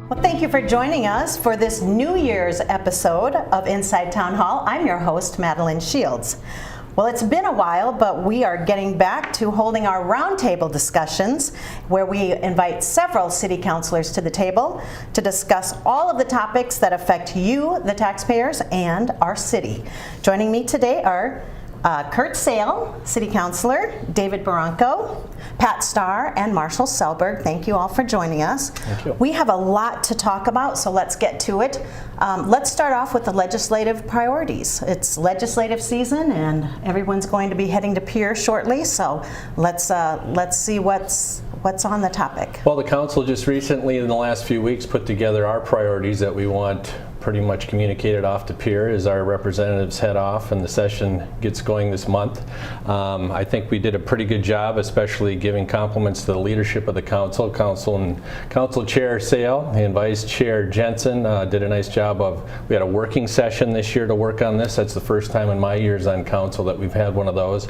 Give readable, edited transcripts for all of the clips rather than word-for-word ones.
Well, thank you for joining us for this New Year's episode of Inside Town Hall. I'm your host, Madeline Shields. Well, it's been a while, but we are getting back to holding our roundtable discussions where we invite several city councilors to the table to discuss all of the topics that affect you, the taxpayers, and our city. Joining me today are Kurt Sale, City Councilor, David Barranco, Pat Starr, and Marshall Selberg. Thank you all for joining us. Thank you. We have a lot to talk about, so let's get to it. Let's start off with the legislative priorities. It's legislative season, and everyone's going to be heading to Pier shortly, so let's see what's on the topic. Well, the council just recently, in the last few weeks, put together our priorities that we want pretty much communicated off to Pier as our representatives head off and the session gets going this month. I think we did a pretty good job, especially giving compliments to the leadership of the council. Council Chair Sale and Vice Chair Jensen did a nice job we had a working session this year to work on this. That's the first time in my years on council that we've had one of those.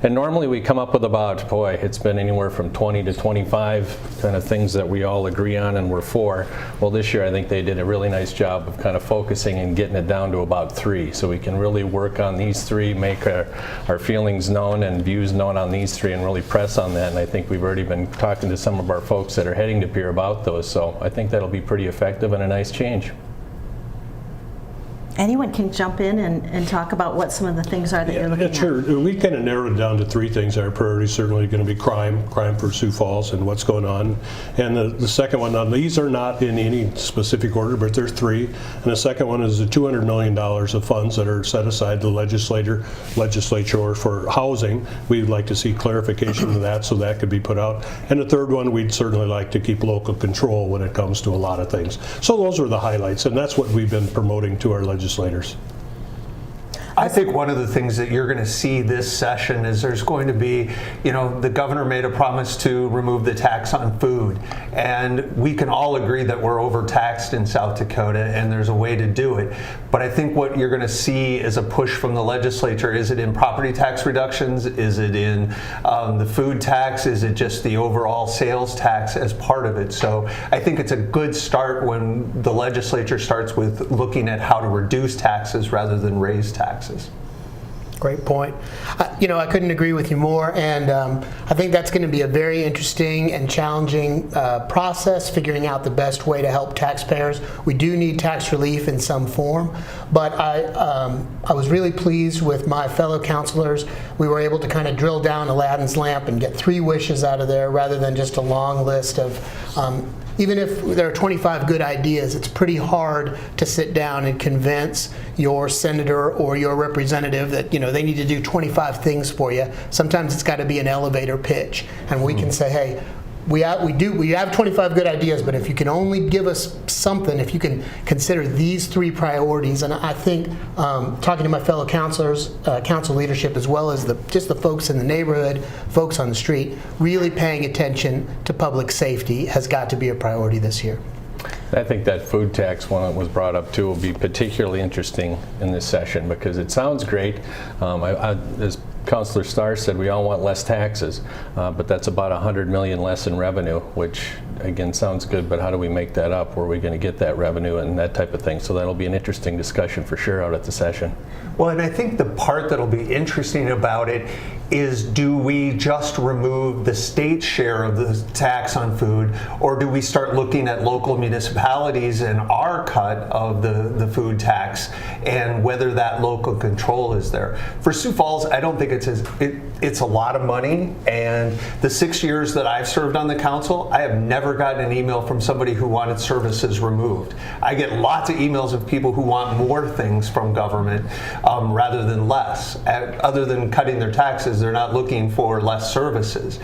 And normally we come up with about, it's been anywhere from 20 to 25 kind of things that we all agree on and we're for. Well, this year I think they did a really nice job of kind of focusing and getting it down to about 3, so we can really work on these 3, make our feelings known and views known on these 3 and really press on that. And I think we've already been talking to some of our folks that are heading to Pier about those, so I think that'll be pretty effective and a nice change. Anyone can jump in and talk about what some of the things are that you're looking at. Sure. We kind of narrowed it down to 3 things. Our priority is certainly going to be crime for Sioux Falls and what's going on. And the second one, now these are not in any specific order, but there's 3. And the second one is the $200 million of funds that are set aside to the legislature for housing. We'd like to see clarification of that so that could be put out. And the third one, we'd certainly like to keep local control when it comes to a lot of things. So those are the highlights, and that's what we've been promoting to our legislators. I think one of the things that you're going to see this session is there's going to be, the governor made a promise to remove the tax on food. And we can all agree that we're overtaxed in South Dakota and there's a way to do it. But I think what you're going to see is a push from the legislature. Is it in property tax reductions? Is it in the food tax? Is it just the overall sales tax as part of it? So I think it's a good start when the legislature starts with looking at how to reduce taxes rather than raise taxes. Great point. I couldn't agree with you more, and I think that's going to be a very interesting and challenging process, figuring out the best way to help taxpayers. We do need tax relief in some form, but I was really pleased with my fellow councilors. We were able to kind of drill down Aladdin's lamp and get 3 wishes out of there rather than just a long list of even if there are 25 good ideas, it's pretty hard to sit down and convince your senator or your representative that they need to do 25 things for you. Sometimes it's got to be an elevator pitch, and we can say, hey, we have 25 good ideas, but if you can only give us something, if you can consider these 3 priorities, and I think talking to my fellow councilors, council leadership, as well as just the folks in the neighborhood, folks on the street, really paying attention to public safety has got to be a priority this year. I think that food tax one that was brought up too will be particularly interesting in this session because it sounds great. As Councilor Starr said, we all want less taxes, but that's about $100 million less in revenue, which again sounds good, but how do we make that up? Where are we going to get that revenue and that type of thing? So that'll be an interesting discussion for sure out at the session. Well, and I think the part that'll be interesting about it is, do we just remove the state share of the tax on food, or do we start looking at local municipalities and our cut of the food tax and whether that local control is there? For Sioux Falls, I don't think it's a lot of money, and the 6 years that I've served on the council, I have never gotten an email from somebody who wanted services removed. I get lots of emails of people who want more things from government rather than less. Other than cutting their taxes, they're not looking for less services.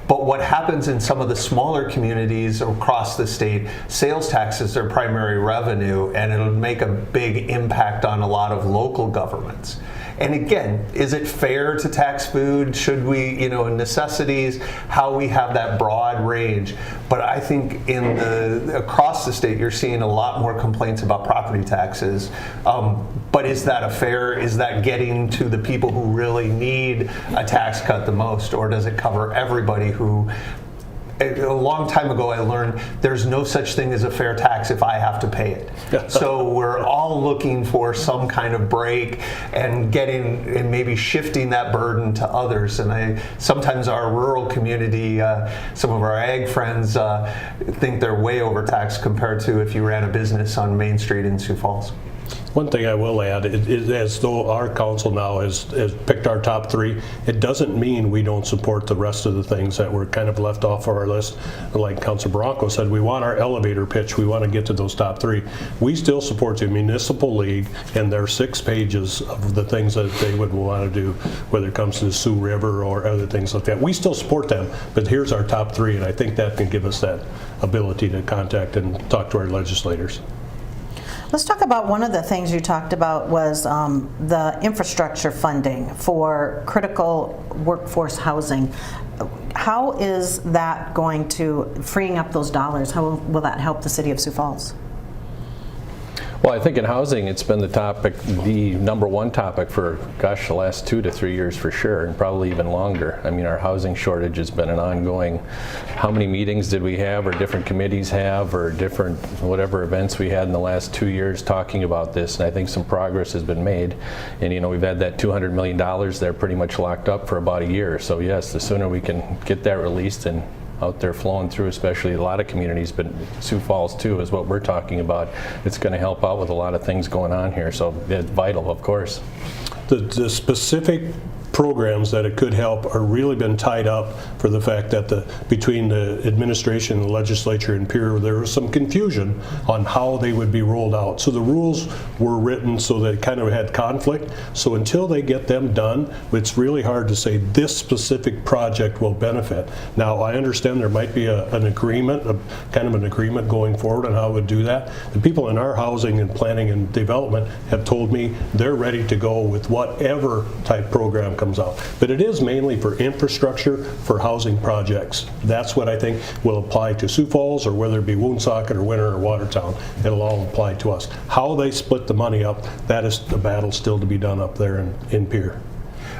But what happens in some of the smaller communities across the state, sales tax is their primary revenue, and it'll make a big impact on a lot of local governments. And again, is it fair to tax food? Should we, necessities, how we have that broad range? But I think across the state, you're seeing a lot more complaints about property taxes. But is that getting to the people who really need a tax cut the most? Or does it cover everybody who a long time ago, I learned there's no such thing as a fair tax if I have to pay it. So we're all looking for some kind of break and maybe shifting that burden to others. And sometimes our rural community, some of our ag friends think they're way overtaxed compared to if you ran a business on Main Street in Sioux Falls. One thing I will add, as though our council now has picked our top 3, it doesn't mean we don't support the rest of the things that were kind of left off of our list. Like Councilor Bronco said, we want our elevator pitch, we want to get to those top 3. We still support the Municipal League and their 6 pages of the things that they would want to do, whether it comes to the Sioux River or other things like that. We still support them, but here's our top 3, and I think that can give us that ability to contact and talk to our legislators. Let's talk about one of the things you talked about was the infrastructure funding for critical workforce housing. How is that going to, freeing up those dollars, how will that help the city of Sioux Falls? Well, I think in housing, it's been the topic, the #1 topic for, gosh, the last 2 to 3 years for sure, and probably even longer. I mean, our housing shortage has been an ongoing, how many meetings did we have, or different committees have, or different whatever events we had in the last 2 years talking about this, and I think some progress has been made. And you know, we've had that $200 million there pretty much locked up for about a year. So yes, the sooner we can get that released and out there flowing through, especially a lot of communities, but Sioux Falls too is what we're talking about. It's going to help out with a lot of things going on here, so it's vital, of course. The specific programs that it could help are really been tied up for the fact that between the administration and the legislature and Pierre, there was some confusion on how they would be rolled out. So the rules were written so that it kind of had conflict. So until they get them done, it's really hard to say this specific project will benefit. Now, I understand there might be an agreement, kind of an agreement going forward on how it would do that. The people in our housing and planning and development have told me they're ready to go with whatever type program comes out. But it is mainly for infrastructure for housing projects. That's what I think will apply to Sioux Falls, or whether it be Woonsocket or Winter or Watertown. It'll all apply to us. How they split the money up, that is the battle still to be done up there in Pierre.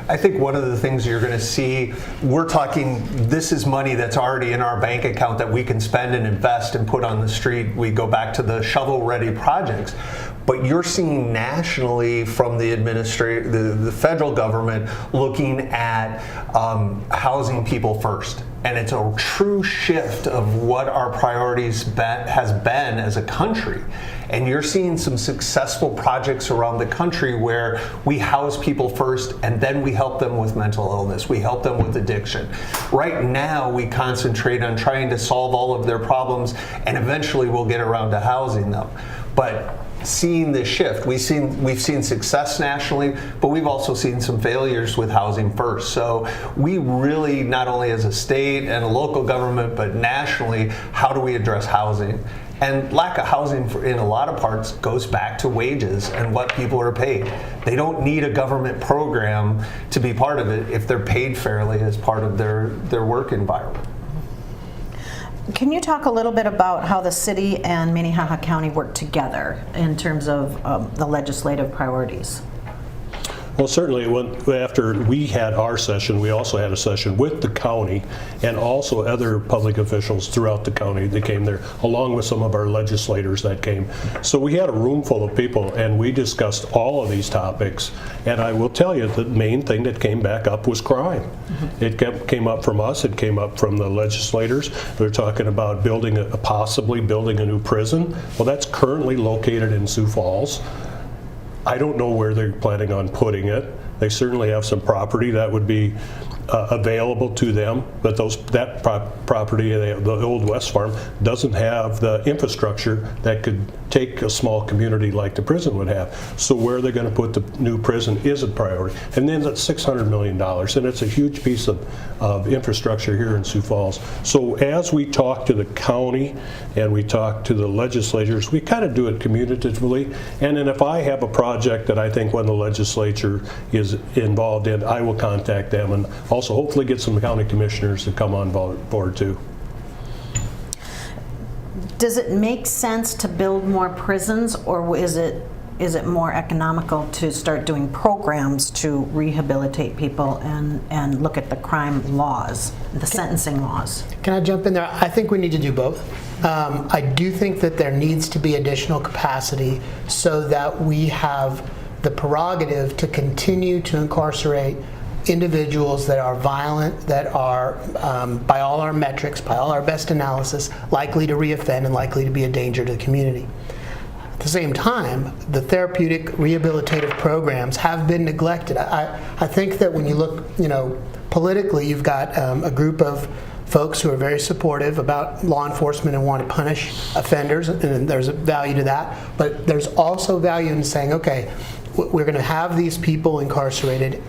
I think one of the things you're going to see, we're talking, this is money that's already in our bank account that we can spend and invest and put on the street. We go back to the shovel-ready projects. But you're seeing nationally from the federal government looking at housing people first. And it's a true shift of what our priorities has been as a country. And you're seeing some successful projects around the country where we house people first and then we help them with mental illness. We help them with addiction. Right now, we concentrate on trying to solve all of their problems, and eventually we'll get around to housing them. But seeing this shift, we've seen success nationally, but we've also seen some failures with housing first. So we really, not only as a state and a local government, but nationally, how do we address housing? And lack of housing in a lot of parts goes back to wages and what people are paid. They don't need a government program to be part of it if they're paid fairly as part of their work environment. Can you talk a little bit about how the city and Minnehaha County work together in terms of the legislative priorities? Well, certainly after we had our session, we also had a session with the county and also other public officials throughout the county that came there, along with some of our legislators that came. So we had a room full of people, and we discussed all of these topics. And I will tell you, the main thing that came back up was crime. Mm-hmm. It came up from us, it came up from the legislators. They're talking about possibly building a new prison. Well, that's currently located in Sioux Falls. I don't know where they're planning on putting it. They certainly have some property that would be available to them, but that property, the old West Farm, doesn't have the infrastructure that could take a small community like the prison would have. So where they're going to put the new prison is a priority. And then that's $600 million, and it's a huge piece of infrastructure here in Sioux Falls. So as we talk to the county and we talk to the legislators, we kind of do it communicatively. And then if I have a project that I think when the legislature is involved in, I will contact them, and also hopefully get some county commissioners to come on board too. Does it make sense to build more prisons, or is it is it more economical to start doing programs to rehabilitate people and look at the crime laws, the sentencing laws? Can I jump in there? I think we need to do both. I do think that there needs to be additional capacity so that we have the prerogative to continue to incarcerate individuals that are violent, that are, by all our metrics, by all our best analysis, likely to reoffend and likely to be a danger to the community. At the same time, the therapeutic rehabilitative programs have been neglected. I think that when you look, politically, you've got a group of folks who are very supportive about law enforcement and want to punish offenders, and there's a value to that. But there's also value in saying, okay, we're going to have these people incarcerated.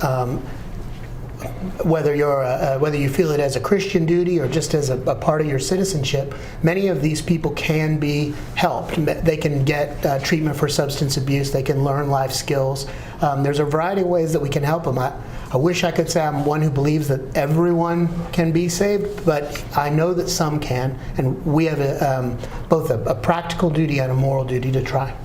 Whether you feel it as a Christian duty or just as a part of your citizenship, many of these people can be helped. They can get treatment for substance abuse. They can learn life skills. There's a variety of ways that we can help them. I wish I could say I'm one who believes that everyone can be saved, but I know that some can, and we have both a practical duty and a moral duty to try.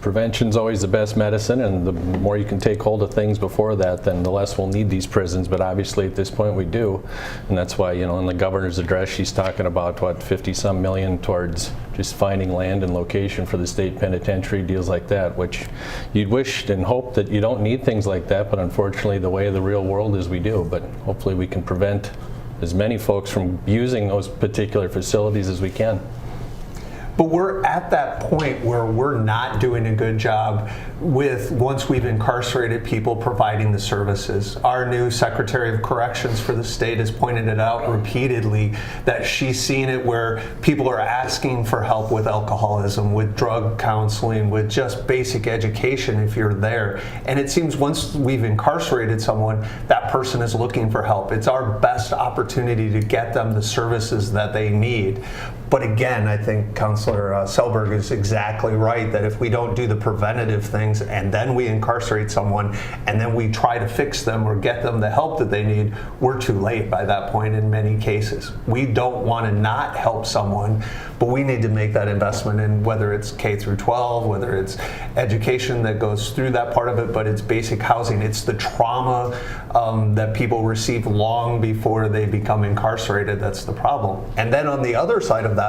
Prevention's always the best medicine, and the more you can take hold of things before that, then the less we'll need these prisons. But obviously at this point we do, and that's why, in the governor's address she's talking about, 50-some million towards just finding land and location for the state penitentiary, deals like that, which you'd wish and hope that you don't need things like that, but unfortunately the way of the real world is we do. But hopefully we can prevent as many folks from using those particular facilities as we can. But we're at that point where we're not doing a good job with, once we've incarcerated people, providing the services. Our new Secretary of Corrections for the state has pointed it out repeatedly, that she's seen it where people are asking for help with alcoholism, with drug counseling, with just basic education if you're there. And it seems once we've incarcerated someone, that person is looking for help. It's our best opportunity to get them the services that they need. But again, I think Councilor Selberg is exactly right, that if we don't do the preventative things and then we incarcerate someone and then we try to fix them or get them the help that they need, we're too late by that point in many cases. We don't want to not help someone, but we need to make that investment in, whether it's K through 12, whether it's education that goes through that part of it, but it's basic housing. It's the trauma that people receive long before they become incarcerated that's the problem. And then on the other side of that,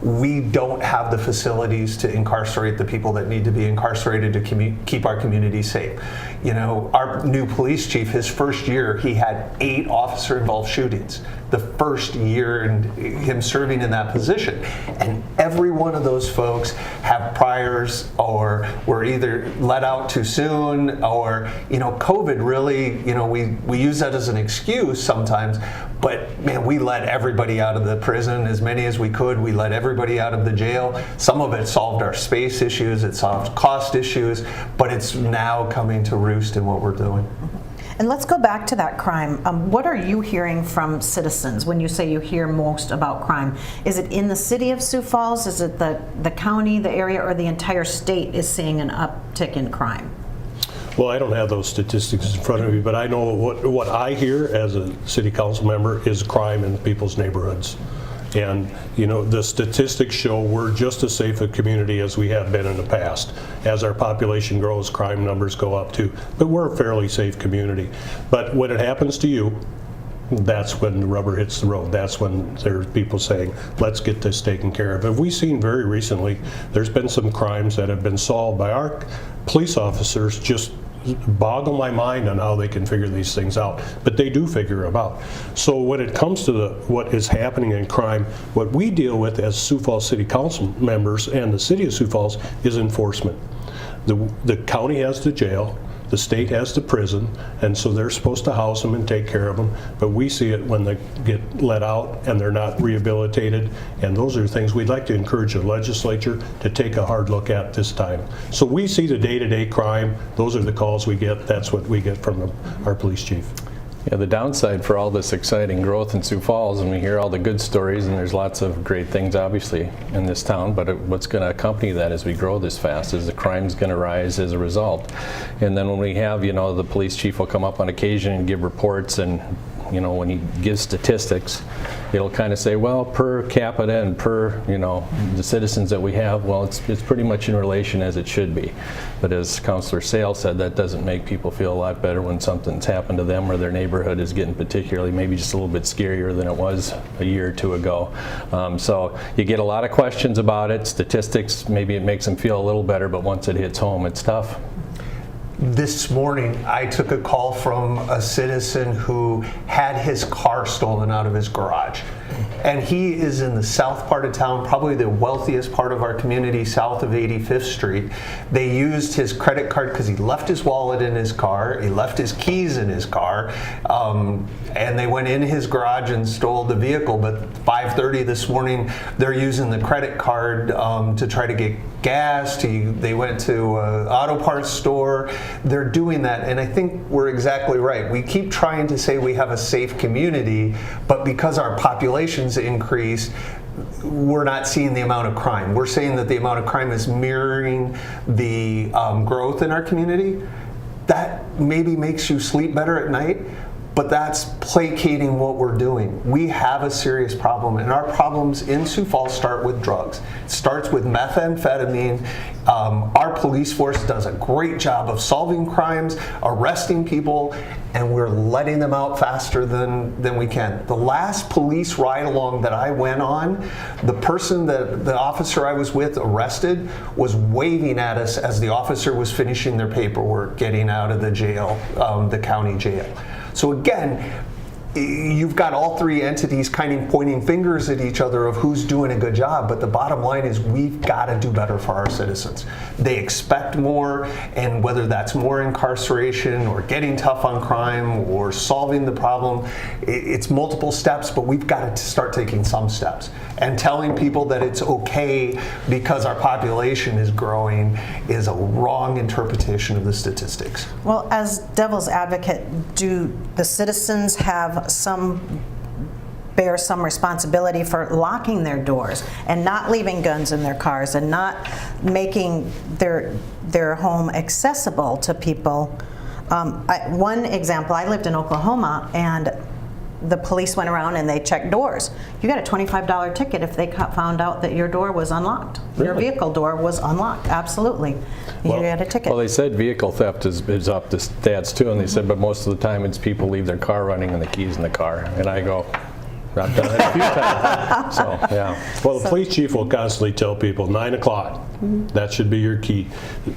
we don't have the facilities to incarcerate the people that need to be incarcerated to keep our community safe. Our new police chief, his first year, he had 8 officer-involved shootings. The first year in him serving in that position. And every one of those folks have priors or were either let out too soon or, COVID really, we use that as an excuse sometimes, but man, we let everybody out of the prison, as many as we could. We let everybody out of the jail. Some of it solved our space issues, it solved cost issues, but it's now coming to roost in what we're doing. And let's go back to that crime. What are you hearing from citizens when you say you hear most about crime? Is it in the city of Sioux Falls? Is it the county, the area, or the entire state is seeing an uptick in crime? Well, I don't have those statistics in front of me, but I know what I hear as a city council member is crime in people's neighborhoods. And the statistics show we're just as safe a community as we have been in the past. As our population grows, crime numbers go up too. But we're a fairly safe community. But when it happens to you, that's when the rubber hits the road. That's when there's people saying, let's get this taken care of. And we've seen very recently, there's been some crimes that have been solved by our police officers. Just boggle my mind on how they can figure these things out, but they do figure them out. So when it comes to what is happening in crime, what we deal with as Sioux Falls City Council members and the City of Sioux Falls is enforcement. The county has the jail, the state has the prison, and so they're supposed to house them and take care of them, but we see it when they get let out and they're not rehabilitated, and those are things we'd like to encourage the legislature to take a hard look at this time. So we see the day-to-day crime, those are the calls we get, that's what we get from our police chief. Yeah, the downside for all this exciting growth in Sioux Falls, and we hear all the good stories, and there's lots of great things obviously in this town, but what's going to accompany that as we grow this fast is the crime's going to rise as a result. And then when we have, the police chief will come up on occasion and give reports, and you know, when he gives statistics, it'll kind of say, well, per capita and per, you know, the citizens that we have, well, it's pretty much in relation as it should be. But as Councilor Sale said, that doesn't make people feel a lot better when something's happened to them or their neighborhood is getting particularly maybe just a little bit scarier than it was a year or two ago. So you get a lot of questions about it. Statistics, maybe it makes them feel a little better, but once it hits home, it's tough. This morning, I took a call from a citizen who had his car stolen out of his garage. And he is in the south part of town, probably the wealthiest part of our community, south of 85th Street. They used his credit card because he left his wallet in his car, he left his keys in his car, and they went in his garage and stole the vehicle. But 5:30 this morning, they're using the credit card to try to get gas. They went to an auto parts store. They're doing that, and I think we're exactly right. We keep trying to say we have a safe community, but because our population's increased, we're not seeing the amount of crime. We're saying that the amount of crime is mirroring the growth in our community. That maybe makes you sleep better at night, but that's placating what we're doing. We have a serious problem, and our problems in Sioux Falls start with drugs. It starts with methamphetamine. Our police force does a great job of solving crimes, arresting people, and we're letting them out faster than we can. The last police ride-along that I went on, the person that the officer I was with arrested was waving at us as the officer was finishing their paperwork, getting out of the jail, the county jail. So again, you've got all three entities kind of pointing fingers at each other of who's doing a good job, but the bottom line is we've got to do better for our citizens. They expect more, and whether that's more incarceration or getting tough on crime or solving the problem, it's multiple steps, but we've got to start taking some steps. And telling people that it's okay because our population is growing is a wrong interpretation of the statistics. Well, as devil's advocate, do the citizens bear some responsibility for locking their doors and not leaving guns in their cars and not making their home accessible to people? One example, I lived in Oklahoma, and the police went around and they checked doors. You got a $25 ticket if they found out that your door was unlocked. Really? Your vehicle door was unlocked, absolutely. You got a ticket. Well, they said vehicle theft is up to stats too, and they said, but most of the time it's people leave their car running and the keys in the car. And I go, I've done it a few times. So, yeah. Well, the police chief will constantly tell people 9 o'clock. That should be your key.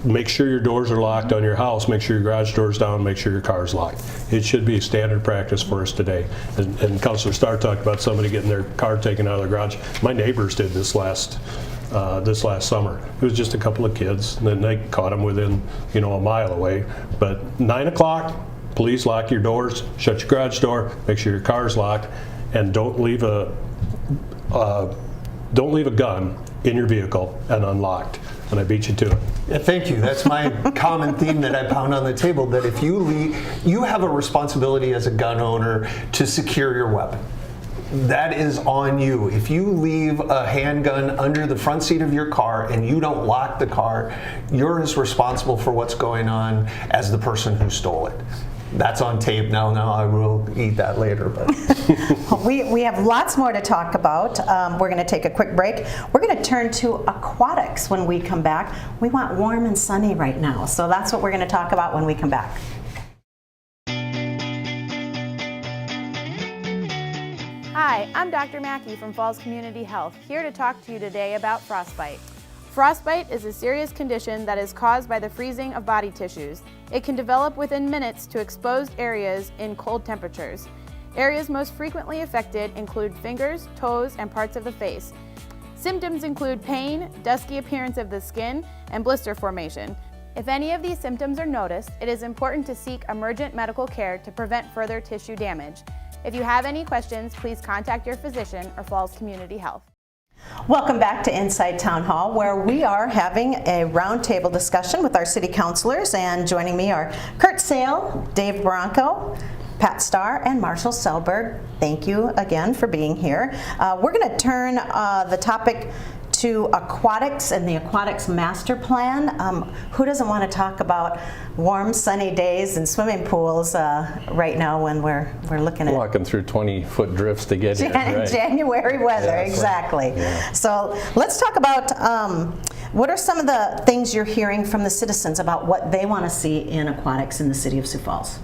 Make sure your doors are locked on your house. Make sure your garage door's down. Make sure your car's locked. It should be standard practice for us today. And Councilor Starr talked about somebody getting their car taken out of their garage. My neighbors did this last summer. It was just a couple of kids, and then they caught them within, a mile away. But 9 o'clock, police lock your doors, shut your garage door, make sure your car's locked, and don't leave a gun in your vehicle and unlocked. And I beat you to it. Yeah, thank you. That's my common theme that I pound on the table, that if you leave, you have a responsibility as a gun owner to secure your weapon. That is on you. If you leave a handgun under the front seat of your car and you don't lock the car, you're as responsible for what's going on as the person who stole it. That's on tape now. I will eat that later. But we have lots more to talk about. We're going to take a quick break. We're going to turn to aquatics when we come back. We want warm and sunny right now, so that's what we're going to talk about when we come back. Hi, I'm Dr. Mackey from Falls Community Health, here to talk to you today about frostbite. Frostbite is a serious condition that is caused by the freezing of body tissues. It can develop within minutes to exposed areas in cold temperatures. Areas most frequently affected include fingers, toes, and parts of the face. Symptoms include pain, dusky appearance of the skin, and blister formation. If any of these symptoms are noticed, it is important to seek emergent medical care to prevent further tissue damage. If you have any questions, please contact your physician or Falls Community Health. Welcome back to Inside Town Hall, where we are having a roundtable discussion with our city councilors, and joining me are Kurt Sale, Dave Bronco, Pat Starr, and Marshall Selberg. Thank you again for being here. We're going to turn the topic to aquatics and the aquatics master plan. Who doesn't want to talk about warm, sunny days and swimming pools right now when we're looking at Walking through 20-foot drifts to get here. Right. January weather, Yeah, exactly. Yeah. So let's talk about what are some of the things you're hearing from the citizens about what they want to see in aquatics in the city of Sioux Falls?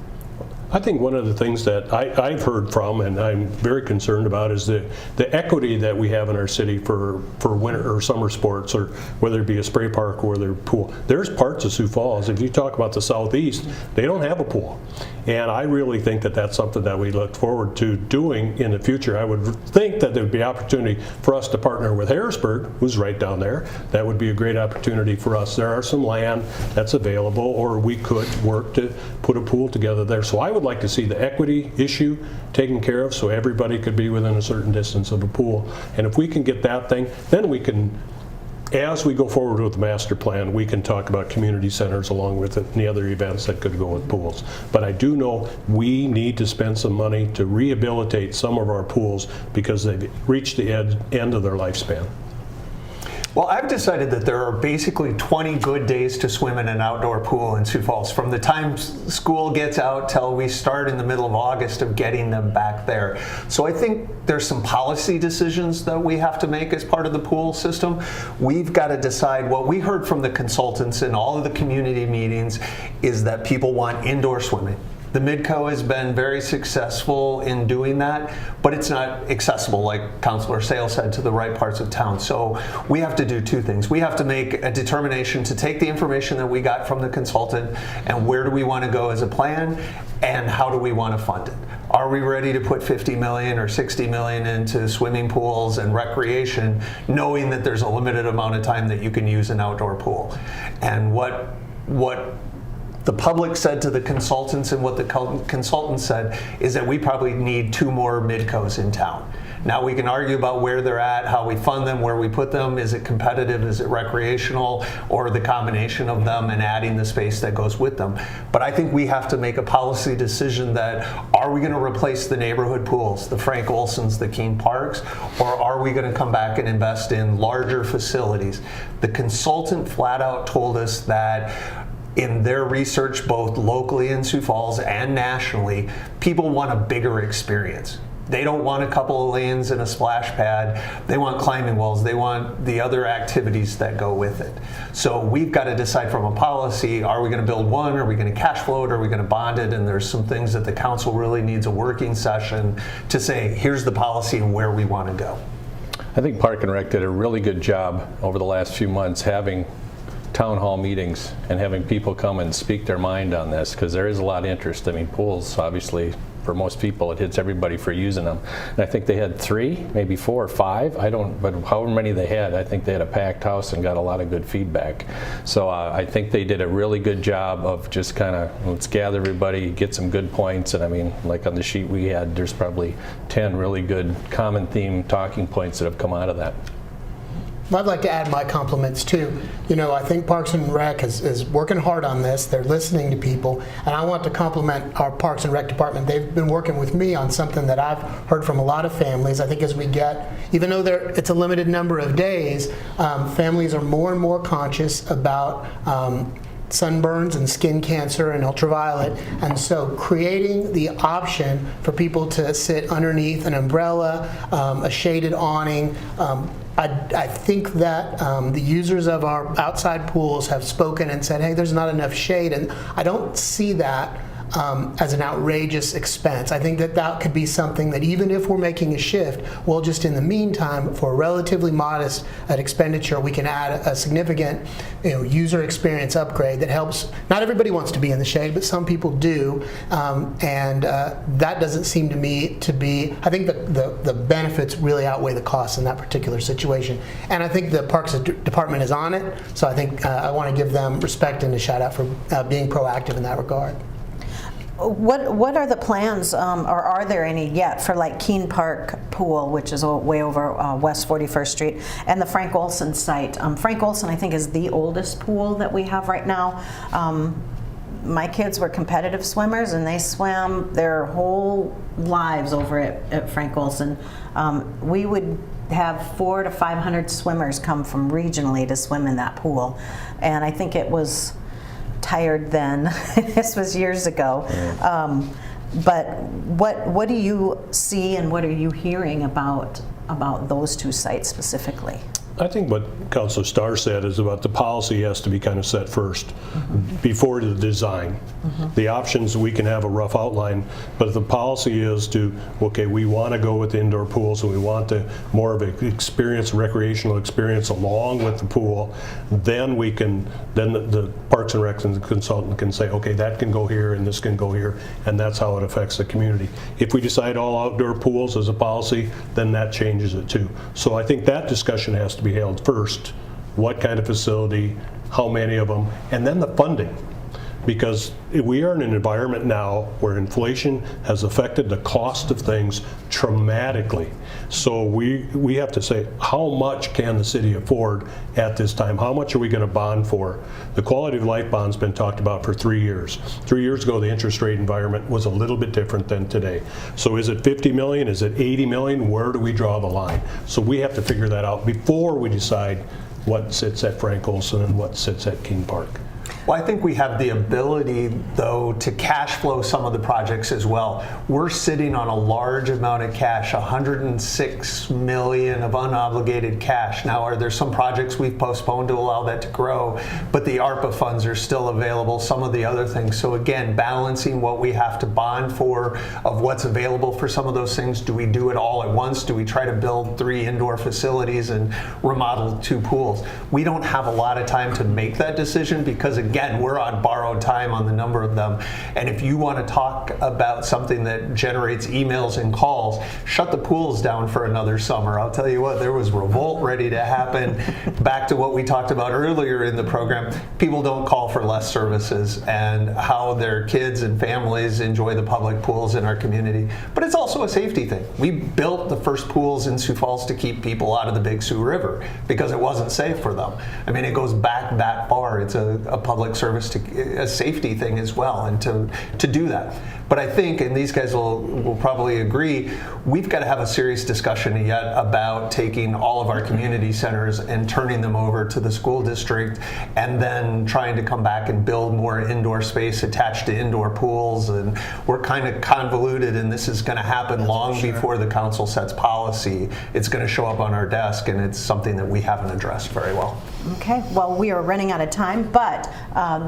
I think one of the things that I've heard from and I'm very concerned about is the equity that we have in our city for winter or summer sports, or whether it be a spray park or whether pool. There's parts of Sioux Falls, if you talk about the southeast, they don't have a pool. And I really think that that's something that we look forward to doing in the future. I would think that there would be opportunity for us to partner with Harrisburg, who's right down there. That would be a great opportunity for us. There are some land that's available, or we could work to put a pool together there. So I would like to see the equity issue taken care of so everybody could be within a certain distance of a pool. And if we can get that thing, then we can, as we go forward with the master plan, we can talk about community centers along with it and the other events that could go with pools. But I do know we need to spend some money to rehabilitate some of our pools because they've reached the end of their lifespan. Well, I've decided that there are basically 20 good days to swim in an outdoor pool in Sioux Falls, from the time school gets out till we start in the middle of August of getting them back there. So I think there's some policy decisions that we have to make as part of the pool system. We've got to decide. What we heard from the consultants in all of the community meetings is that people want indoor swimming. The Midco has been very successful in doing that, but it's not accessible, like Councilor Sale said, to the right parts of town. So we have to do two things. We have to make a determination to take the information that we got from the consultant and where do we want to go as a plan and how do we want to fund it. Are we ready to put $50 million or $60 million into swimming pools and recreation, knowing that there's a limited amount of time that you can use an outdoor pool? And what the public said to the consultants and what the consultants said is that we probably need 2 more Midcos in town. Now we can argue about where they're at, how we fund them, where we put them. Is it competitive? Is it recreational? Or the combination of them and adding the space that goes with them? But I think we have to make a policy decision that, are we going to replace the neighborhood pools, the Frank Olsons, the Keene Parks, or are we going to come back and invest in larger facilities? The consultant flat out told us that in their research, both locally in Sioux Falls and nationally, people want a bigger experience. They don't want a couple of lanes and a splash pad. They want climbing walls. They want the other activities that go with it. So we've got to decide from a policy, are we going to build one? Are we going to cash flow it? Are we going to bond it? And there's some things that the council really needs a working session to say, here's the policy and where we want to go. I think Park and Rec did a really good job over the last few months having town hall meetings and having people come and speak their mind on this, because there is a lot of interest. I mean, pools, obviously, for most people, it hits everybody for using them. And I think they had 3, maybe 4 or 5. But however many they had, I think they had a packed house and got a lot of good feedback. So I think they did a really good job of just kind of, let's gather everybody, get some good points. And I mean, like on the sheet we had, there's probably 10 really good common theme talking points that have come out of that. I'd like to add my compliments too. You know, I think Parks and Rec is working hard on this. They're listening to people, and I want to compliment our Parks and Rec department. They've been working with me on something that I've heard from a lot of families. I think as we get, even though it's a limited number of days, families are more and more conscious about sunburns and skin cancer and ultraviolet, and so creating the option for people to sit underneath an umbrella, a shaded awning. I think that the users of our outside pools have spoken and said, hey, there's not enough shade, and I don't see that as an outrageous expense. I think that could be something that even if we're making a shift, well, just in the meantime, for a relatively modest expenditure, we can add a significant user experience upgrade that helps. Not everybody wants to be in the shade, but some people do, and that doesn't seem to me to be, I think the benefits really outweigh the costs in that particular situation. And I think the Parks Department is on it, so I think I want to give them respect and a shout out for being proactive in that regard. What are the plans, or are there any yet, for like Keene Park Pool, which is way over West 41st Street, and the Frank Olson site? Frank Olson, I think, is the oldest pool that we have right now. My kids were competitive swimmers, and they swam their whole lives over at Frank Olson. We would have 400 to 500 swimmers come from regionally to swim in that pool. And I think it was tired then. This was years ago. But what do you see and what are you hearing about those two sites specifically? I think what Councilor Starr said is about the policy has to be kind of set first before the design. The options, we can have a rough outline, but if the policy is to, okay, we want to go with indoor pools and we want more of an experience, recreational experience along with the pool, then we can, then the Parks and Rec consultant can say, okay, that can go here and this can go here, and that's how it affects the community. If we decide all outdoor pools as a policy, then that changes it too. So I think that discussion has to be held first. What kind of facility, how many of them, and then the funding. Because we are in an environment now where inflation has affected the cost of things dramatically. So we have to say, how much can the city afford at this time? How much are we going to bond for? The quality of life bond's been talked about for 3 years. 3 years ago, the interest rate environment was a little bit different than today. So is it 50 million? Is it 80 million? Where do we draw the line? So we have to figure that out before we decide what sits at Frank Olson and what sits at King Park. Well, I think we have the ability, though, to cash flow some of the projects as well. We're sitting on a large amount of cash, 106 million of unobligated cash. Now, are there some projects we've postponed to allow that to grow? But the ARPA funds are still available, some of the other things. So again, balancing what we have to bond for of what's available for some of those things. Do we do it all at once? Do we try to build 3 indoor facilities and remodel 2 pools? We don't have a lot of time to make that decision because, again, we're on borrowed time on the number of them. And if you want to talk about something that generates emails and calls, shut the pools down for another summer. I'll tell you what, there was revolt ready to happen. Back to what we talked about earlier in the program, people don't call for less services and how their kids and families enjoy the public pools in our community. But it's also a safety thing. We built the first pools in Sioux Falls to keep people out of the Big Sioux River because it wasn't safe for them. I mean, it goes back that far. It's a public service, a safety thing as well, and to do that. But I think, and these guys will probably agree, we've got to have a serious discussion yet about taking all of our community centers and turning them over to the school district and then trying to come back and build more indoor space attached to indoor pools. And we're kind of convoluted, and this is going to happen long before the council sets policy. It's going to show up on our desk, and it's something that we haven't addressed very well. Okay, well, we are running out of time, but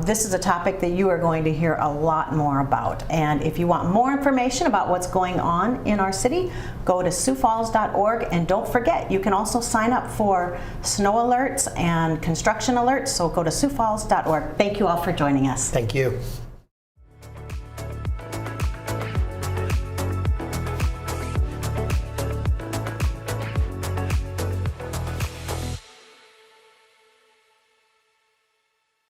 this is a topic that you are going to hear a lot more about. And if you want more information about what's going on in our city, go to siouxfalls.org, and don't forget, you can also sign up for snow alerts and construction alerts, so go to siouxfalls.org. Thank you all for joining us. Thank you.